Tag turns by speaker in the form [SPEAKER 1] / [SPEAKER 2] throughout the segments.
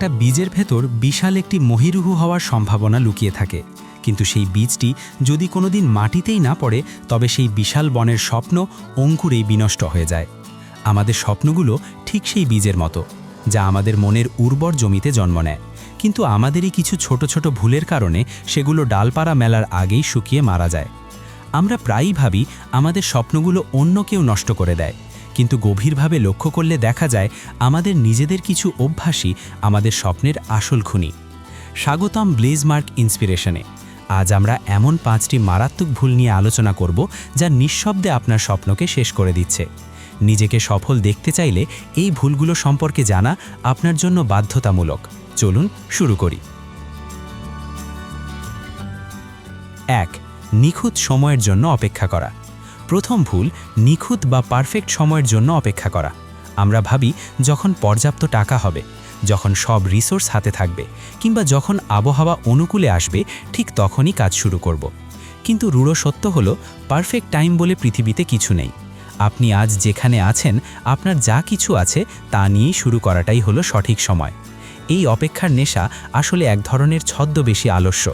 [SPEAKER 1] একটা বীজের ভেতর বিশাল একটি মহীরুহ হওয়ার সম্ভাবনা লুকিয়ে থাকে, কিন্তু সেই বীজটি যদি কোনোদিন মাটিতেই না পড়ে তবে সেই বিশাল বনের স্বপ্ন অঙ্কুরেই বিনষ্ট হয়ে যায়। আমাদের স্বপ্নগুলো ঠিক সেই বীজের মতো, যা আমাদের মনের উর্বর জমিতে জন্ম নেয়, কিন্তু আমাদেরই কিছু ছোট ছোট ভুলের কারণে সেগুলো ডালপাড়া মেলার আগেই শুকিয়ে মারা যায়। আমরা প্রায়ই ভাবি আমাদের স্বপ্নগুলো অন্য কেউ নষ্ট করে দেয়, কিন্তু গভীরভাবে লক্ষ্য করলে দেখা যায় আমাদের নিজেদের কিছু অভ্যাসই আমাদের স্বপ্নের আসল খুনি। স্বাগতম ব্লেজমার্ক ইন্সপিরেশনে। আজ আমরা এমন 5টি মারাত্মক ভুল নিয়ে আলোচনা করব যা নিঃশব্দে আপনার স্বপ্নকে শেষ করে দিচ্ছে। নিজেকে সফল দেখতে চাইলে এই ভুলগুলো সম্পর্কে জানা আপনার জন্য বাধ্যতামূলক। চলুন শুরু করি। 1. নিখুঁত সময়ের জন্য অপেক্ষা করা। প্রথম ভুল, নিখুঁত বা পারফেক্ট সময়ের জন্য অপেক্ষা করা। আমরা ভাবি যখন পর্যাপ্ত টাকা হবে, যখন সব রিসোর্স হাতে থাকবে, কিংবা যখন আবহাওয়া অনুকূলে আসবে ঠিক তখনই কাজ শুরু করব। কিন্তু রূঢ় সত্য হলো, পারফেক্ট টাইম বলে পৃথিবীতে কিছু নেই। আপনি আজ যেখানে আছেন, আপনার যা কিছু আছে তা নিয়েই শুরু করাটাই হলো সঠিক সময়। এই অপেক্ষার নেশা আসলে এক ধরনের ছদ্মবেশী আলস্য।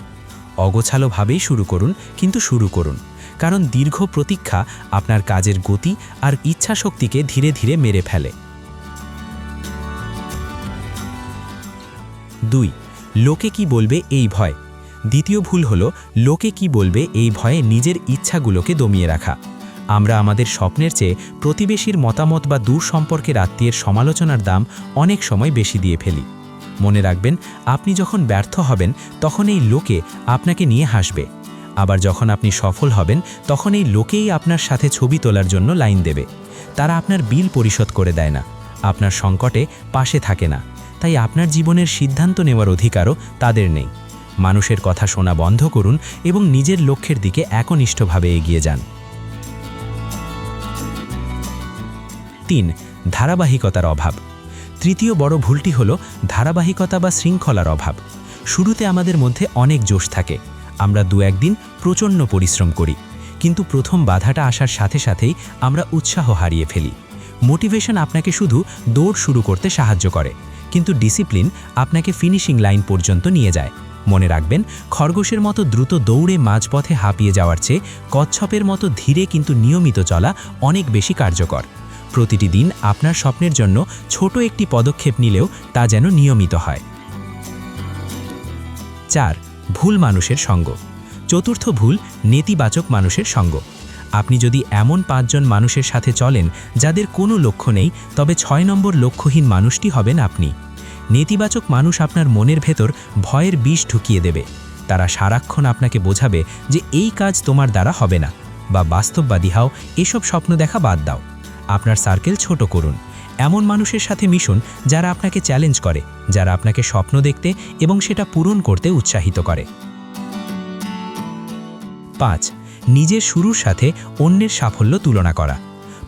[SPEAKER 1] অগোছালোভাবেই শুরু করুন, কিন্তু শুরু করুন, কারণ দীর্ঘ প্রতীক্ষা আপনার কাজের গতি আর ইচ্ছাশক্তিকে ধীরে ধীরে মেরে ফেলে। 2. লোকে কি বলবে এই ভয়। দ্বিতীয় ভুল হলো লোকে কি বলবে এই ভয়ে নিজের ইচ্ছাগুলোকে দমিয়ে রাখা। আমরা আমাদের স্বপ্নের চেয়ে প্রতিবেশীর মতামত বা দূর সম্পর্কের আত্মীয়ের সমালোচনার দাম অনেক সময় বেশি দিয়ে ফেলি। মনে রাখবেন, আপনি যখন ব্যর্থ হবেন তখন এই লোকে আপনাকে নিয়ে হাসবে, আবার যখন আপনি সফল হবেন তখন এই লোকেই আপনার সাথে ছবি তোলার জন্য লাইন দেবে। তারা আপনার বিল পরিশোধ করে দেয় না, আপনার সংকটে পাশে থাকে না, তাই আপনার জীবনের সিদ্ধান্ত নেওয়ার অধিকারও তাদের নেই। মানুষের কথা শোনা বন্ধ করুন এবং নিজের লক্ষ্যের দিকে একনিষ্ঠভাবে এগিয়ে যান। 3. ধারাবাহিকতার অভাব। তৃতীয় বড় ভুলটি হলো ধারাবাহিকতা বা শৃঙ্খলার অভাব। শুরুতে আমাদের মধ্যে অনেক জোশ থাকে, আমরা 2-1 দিন প্রচণ্ড পরিশ্রম করি, কিন্তু প্রথম বাধাটা আসার সাথে সাথেই আমরা উৎসাহ হারিয়ে ফেলি। মোটিভেশন আপনাকে শুধু দৌড় শুরু করতে সাহায্য করে, কিন্তু ডিসিপ্লিন আপনাকে ফিনিশিং লাইন পর্যন্ত নিয়ে যায়। মনে রাখবেন, খরগোশের মতো দ্রুত দৌড়ে মাঝপথে হাঁপিয়ে যাওয়ার চেয়ে কচ্ছপের মতো ধীরে কিন্তু নিয়মিত চলা অনেক বেশি কার্যকর। প্রতিটি দিন আপনার স্বপ্নের জন্য ছোট একটি পদক্ষেপ নিলেও তা যেন নিয়মিত হয়। 4. ভুল মানুষের সঙ্গ। চতুর্থ ভুল, নেতিবাচক মানুষের সঙ্গ। আপনি যদি এমন 5 জন মানুষের সাথে চলেন যাদের কোনো লক্ষ্য নেই, তবে 6 নম্বর লক্ষ্যহীন মানুষটি হবেন আপনি। নেতিবাচক মানুষ আপনার মনের ভেতর ভয়ের বিষ ঢুকিয়ে দেবে। তারা সারাক্ষণ আপনাকে বোঝাবে যে এই কাজ তোমার দ্বারা হবে না, বা বাস্তববাদী হও, এসব স্বপ্ন দেখা বাদ দাও। আপনার সার্কেল ছোট করুন, এমন মানুষের সাথে মিশুন যারা আপনাকে চ্যালেঞ্জ করে, যারা আপনাকে স্বপ্ন দেখতে এবং সেটা পূরণ করতে উৎসাহিত করে। 5. নিজের শুরুর সাথে অন্যের সাফল্য তুলনা করা।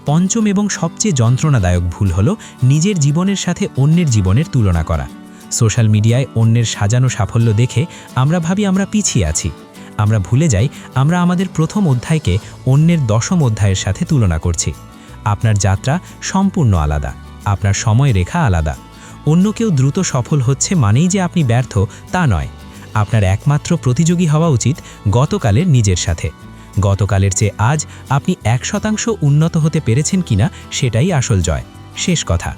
[SPEAKER 1] পঞ্চম এবং সবচেয়ে যন্ত্রণাদায়ক ভুল হলো নিজের জীবনের সাথে অন্যের জীবনের তুলনা করা। সোশ্যাল মিডিয়ায় অন্যের সাজানো সাফল্য দেখে আমরা ভাবি আমরা পিছিয়ে আছি। আমরা ভুলে যাই আমরা আমাদের প্রথম অধ্যায়কে অন্যের 10ম অধ্যায়ের সাথে তুলনা করছি। আপনার যাত্রা সম্পূর্ণ আলাদা, আপনার সময়রেখা আলাদা। অন্য কেউ দ্রুত সফল হচ্ছে মানেই যে আপনি ব্যর্থ তা নয়। আপনার একমাত্র প্রতিযোগী হওয়া উচিত গতকালের নিজের সাথে। গতকালের চেয়ে আজ আপনি 1% উন্নত হতে পেরেছেন কিনা সেটাই আসল জয়। শেষ কথা,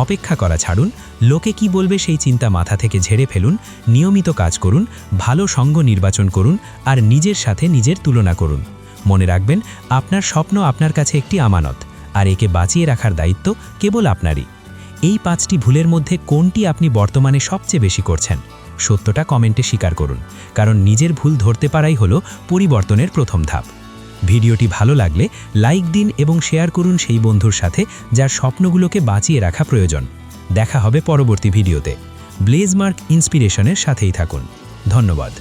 [SPEAKER 1] অপেক্ষা করা ছাড়ুন, লোকে কি বলবে সেই চিন্তা মাথা থেকে ঝেড়ে ফেলুন। নিয়মিত কাজ করুন, ভালো সঙ্গ নির্বাচন করুন, আর নিজের সাথে নিজের তুলনা করুন। মনে রাখবেন, আপনার স্বপ্ন আপনার কাছে একটি আমানত, আর একে বাঁচিয়ে রাখার দায়িত্ব কেবল আপনারই। এই 5টি ভুলের মধ্যে কোনটি আপনি বর্তমানে সবচেয়ে বেশি করছেন? সত্যটা কমেন্টে স্বীকার করুন, কারণ নিজের ভুল ধরতে পারাই হলো পরিবর্তনের প্রথম ধাপ। ভিডিওটি ভালো লাগলে লাইক দিন এবং শেয়ার করুন সেই বন্ধুর সাথে যার স্বপ্নগুলোকে বাঁচিয়ে রাখা প্রয়োজন। দেখা হবে পরবর্তী ভিডিওতে। ব্লেজমার্ক ইন্সপিরেশনের সাথেই থাকুন। ধন্যবাদ।